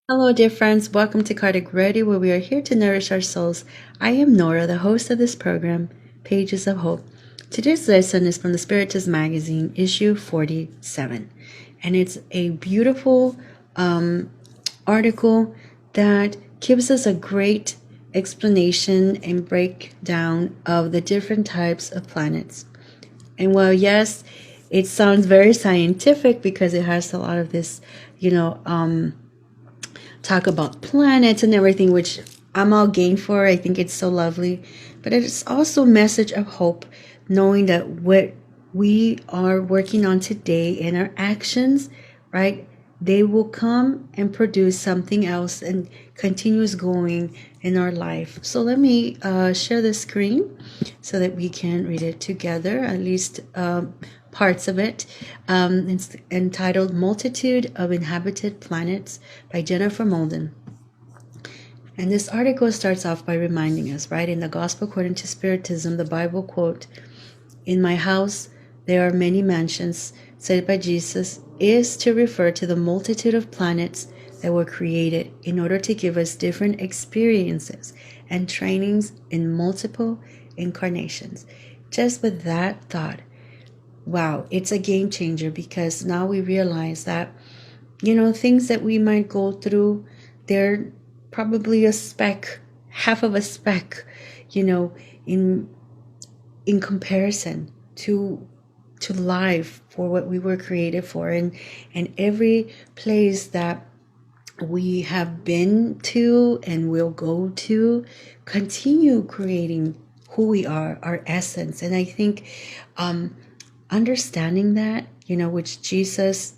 Hello, dear friends. Welcome to Kardic Ready, where we are here to nourish our souls. I am Norah, the host of this program, Pages of Hope. Today's lesson is from the Spiritist magazine, issue 47, and it's a beautiful article that gives us a great explanation and breakdown of the different types of planets. And while, yes, it sounds very scientific because it has a lot of this, talk about planets and everything, which I'm all game for. I think it's so lovely. But it's also a message of hope, knowing that what we are working on today and our actions, right, they will come and produce something else and continues going in our life. So let me share the screen so that we can read it together, at least parts of it. It's entitled Multitude of Inhabited Planets by Jennifer Moulden. And this article starts off by reminding us, right, in the Gospel according to Spiritism, the Bible quote, "In my house there are many mansions," said by Jesus, is to refer to the multitude of planets that were created in order to give us different experiences and trainings in multiple incarnations. Just with that thought, wow, it's a game changer, because now we realize that, things that we might go through, they're probably a speck, half of a speck, in comparison to life, for what we were created for, and every place that we have been to and will go to continue creating who we are, our essence. And I think understanding that, which Jesus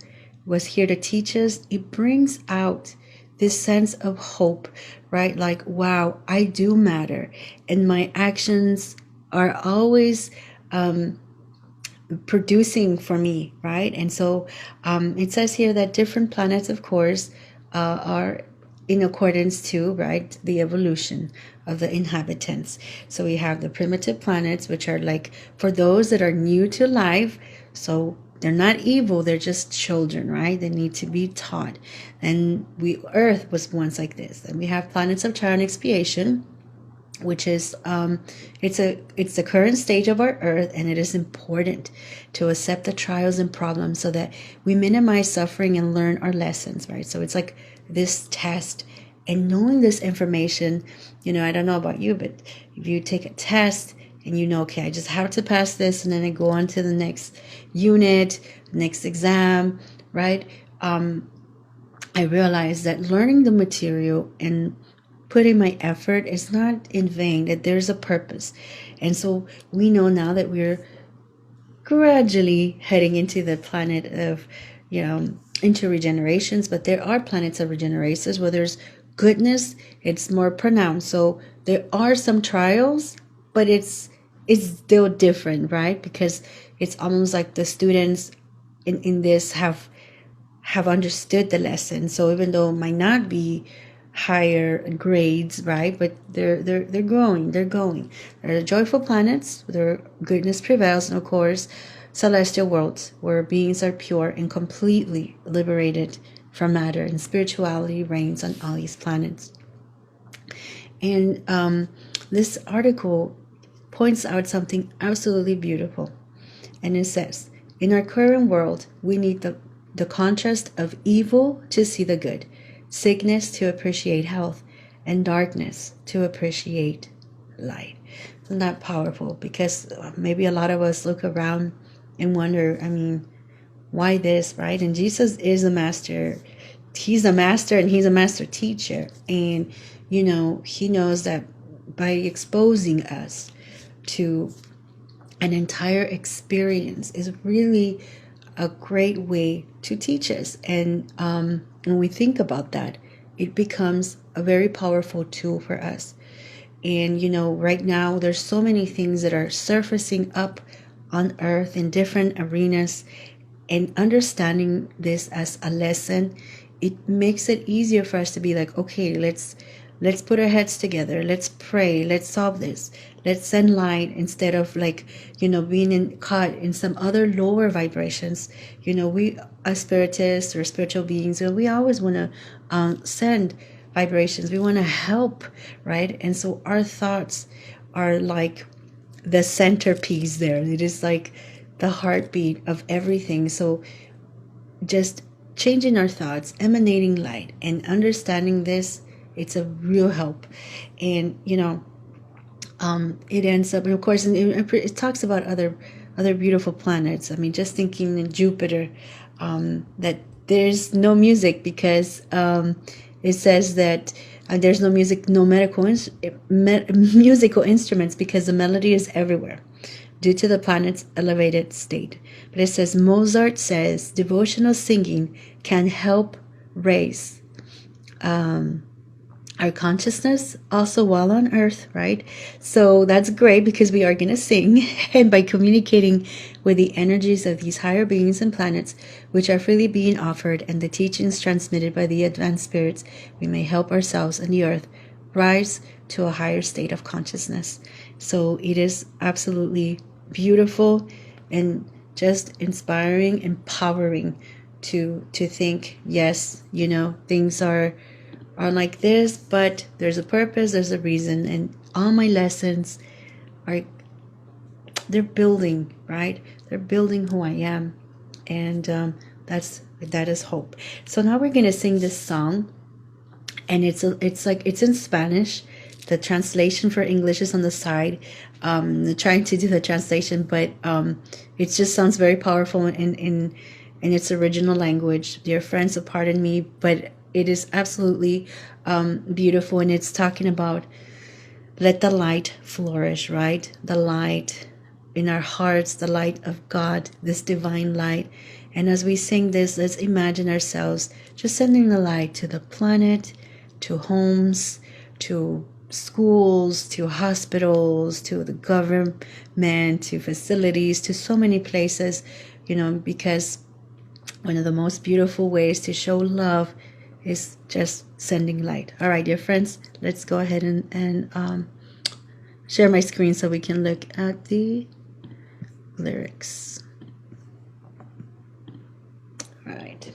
was here to teach us, it brings out this sense of hope, right? Like, wow, I do matter, and my actions are always producing for me, right? And so it says here that different planets, of course, are in accordance to, right, the evolution of the inhabitants. So we have the primitive planets, which are like for those that are new to life. So they're not evil, they're just children, right? They need to be taught. And Earth was once like this. And we have planets of trial and expiation, which is it's the current stage of our earth, and it is important to accept the trials and problems so that we minimize suffering and learn our lessons, right? So it's like this test, and knowing this information, I don't know about you, but if you take a test and okay, I just have to pass this, and then I go on to the next unit, next exam, right? I realize that learning the material and putting my effort is not in vain, that there's a purpose. And so we know now that we're gradually heading into the planet of, into regenerations, but there are planets of regenerations where there's goodness, it's more pronounced. So there are some trials, but it's still different, right? Because it's almost like the students in this have understood the lesson. So even though it might not be higher grades, right, but they're growing, they're going. There are the joyful planets where goodness prevails, and of course celestial worlds where beings are pure and completely liberated from matter, and spirituality reigns on all these planets. And this article points out something absolutely beautiful, and it says, in our current world, we need the contrast of evil to see the good, sickness to appreciate health, and darkness to appreciate light. Isn't that powerful? Because maybe a lot of us look around and wonder, why this, right? And Jesus is a master. He's a master, and he's a master teacher. And, he knows that by exposing us to an entire experience is really a great way to teach us. And when we think about that, it becomes a very powerful tool for us. And right now there's so many things that are surfacing up on earth in different arenas, and understanding this as a lesson, it makes it easier for us to be like, okay, let's let's put our heads together. Let's pray. Let's solve this. Let's send light instead of like, being caught in some other lower vibrations. We as spiritists or spiritual beings, we always want to send vibrations. We want to help, right? And so our thoughts are like the centerpiece there. It is like the heartbeat of everything. So just changing our thoughts, emanating light, and understanding this, it's a real help. And it ends up, of course, and it talks about other beautiful planets. I mean, just thinking in Jupiter, that there's no music because it says that there's no music, no musical instruments, because the melody is everywhere due to the planet's elevated state. But it says, Mozart says devotional singing can help raise our consciousness also while on earth, right? So that's great because we are going to sing, and by communicating with the energies of these higher beings and planets, which are freely being offered, and the teachings transmitted by the advanced spirits, we may help ourselves and the earth rise to a higher state of consciousness. So it is absolutely beautiful and just inspiring, empowering to think, yes, things are like this, but there's a purpose, there's a reason, and all my lessons they're building, right? They're building who I am, and that is hope. So now we're gonna sing this song, and it's in Spanish. The translation for English is on the side. Trying to do the translation, but it just sounds very powerful in its original language. Dear friends, pardon me, but it is absolutely beautiful, and it's talking about let the light flourish, right? The light in our hearts, the light of God, this divine light. And as we sing this, let's imagine ourselves just sending the light to the planet, to homes, to schools, to hospitals, to the government, to facilities, to so many places, because one of the most beautiful ways to show love is just sending light. All right, dear friends, let's go ahead and share my screen so we can look at the lyrics. All right.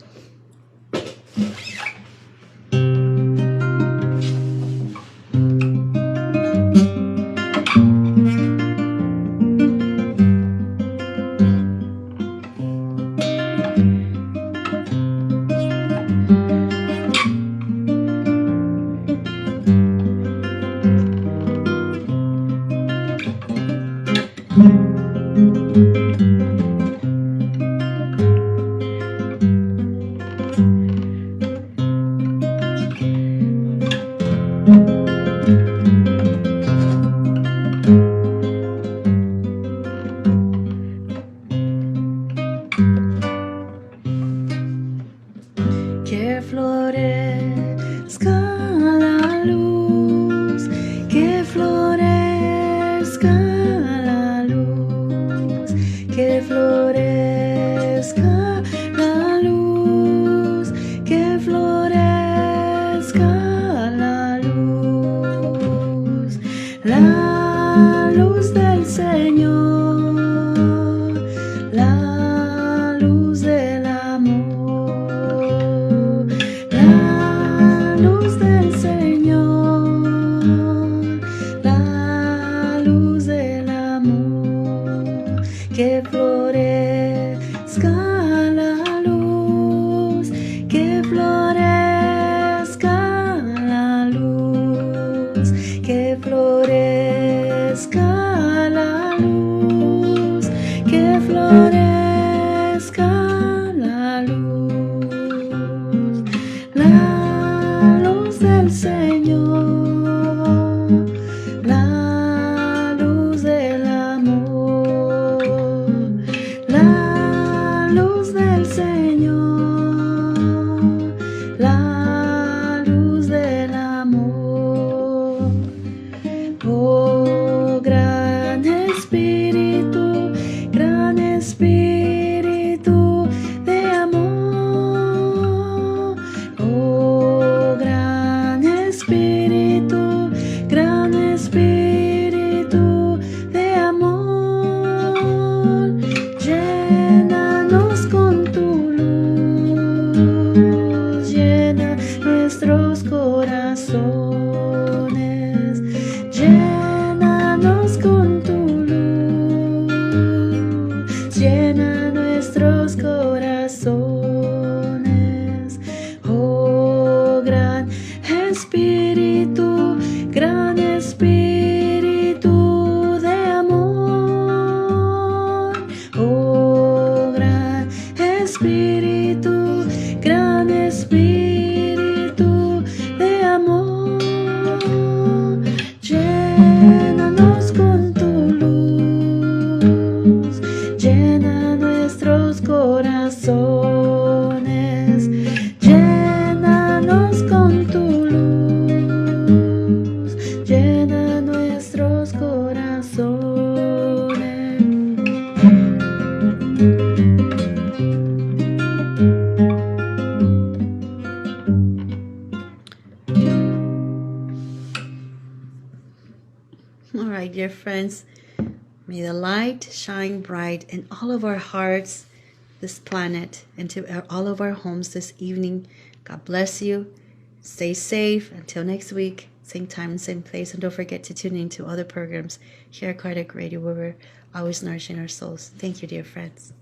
Que florezca la luz, que florezca la luz, que florezca la luz, que florezca la luz del Señor, la luz del amor, la luz del Señor, la luz del amor, que florezca la luz, que florezca la luz, que florezca la luz, que florezca la luz del Señor, la luz del amor, la luz del Señor, la espíritu de amor. Llénanos con tu luz, llena nuestros corazones, llénanos con tu luz, llena nuestros corazones. All right, dear friends, may the light shine bright in all of our hearts, this planet, and to all of our homes this evening. God bless you. Stay safe. Until next week, same time and same place. And don't forget to tune in to other programs here at Cardiac Radio, where we're always nourishing our souls. Thank you, dear friends.